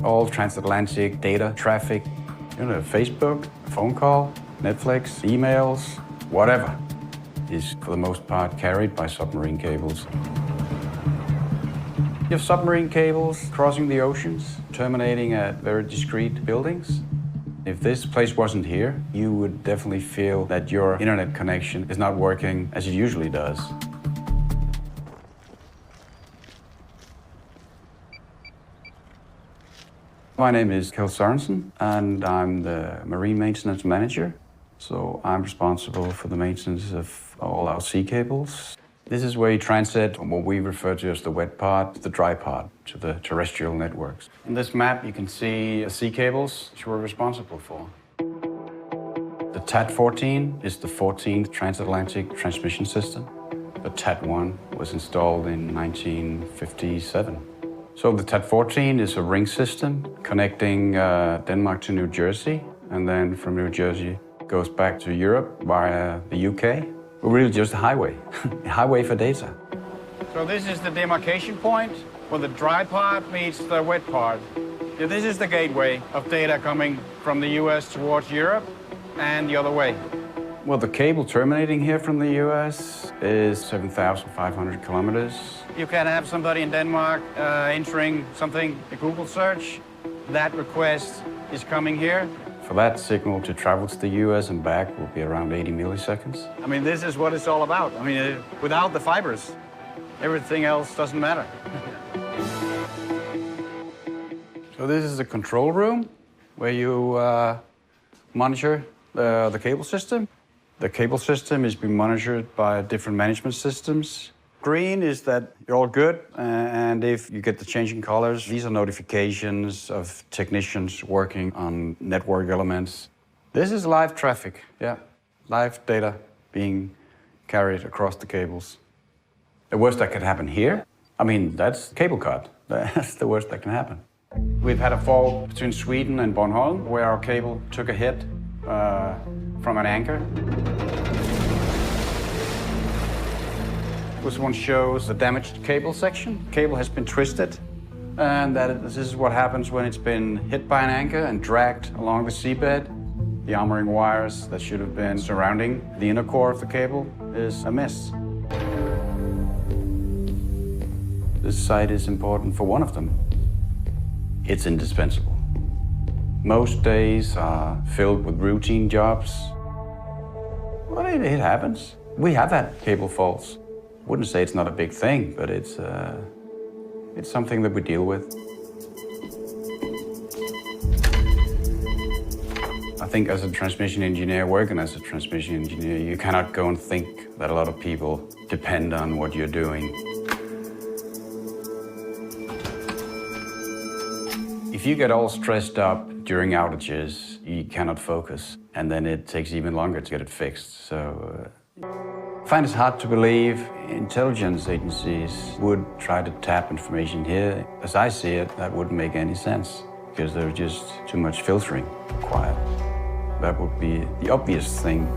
all transatlantic data traffic, Facebook, a phone call, Netflix, emails, whatever, is for the most part carried by submarine cables. You have submarine cables crossing the oceans, terminating at very discrete buildings. If this place wasn't here, you would definitely feel that your internet connection is not working as it usually does. My name is Kjell Sørensen, and I'm the Marine Maintenance Manager. So I'm responsible for the maintenance of all our sea cables. This is where you transit from what we refer to as the wet part to the dry part, to the terrestrial networks. In this map, you can see the sea cables which we're responsible for. The TAT-14 is the 14th transatlantic transmission system. The TAT-1 was installed in 1957. So the TAT-14 is a ring system connecting Denmark to New Jersey, and then from New Jersey goes back to Europe via the UK. We're really just a highway, a highway for data. So this is the demarcation point where the dry part meets the wet part. Yeah, this is the gateway of data coming from the US towards Europe and the other way. Well, the cable terminating here from the US is 7,500 kilometers. You can have somebody in Denmark entering something, a Google search. That request is coming here. For that signal to travel to the US and back will be around 80 milliseconds. I mean, this is what it's all about. I mean, without the fibers, everything else doesn't matter. So this is the control room where you monitor the cable system. The cable system is being monitored by different management systems. Green is that you're all good, and if you get the changing colors, these are notifications of technicians working on network elements. This is live traffic, yeah, live data being carried across the cables. The worst that could happen here, I mean, that's cable cut. That's the worst that can happen. We've had a fall between Sweden and Bornholm, where our cable took a hit from an anchor. This one shows the damaged cable section. Cable has been twisted, and this is what happens when it's been hit by an anchor and dragged along the seabed. The armoring wires that should have been surrounding the inner core of the cable is amiss. This site is important for one of them. It's indispensable. Most days are filled with routine jobs. Well, it happens. We have had cable faults. Wouldn't say it's not a big thing, but it's something that we deal with. I think as a transmission engineer, working as a transmission engineer, you cannot go and think that a lot of people depend on what you're doing. If you get all stressed up during outages, you cannot focus, and then it takes even longer to get it fixed. So I find it hard to believe intelligence agencies would try to tap information here. As I see it, that wouldn't make any sense because there's just too much filtering required. That would be the obvious thing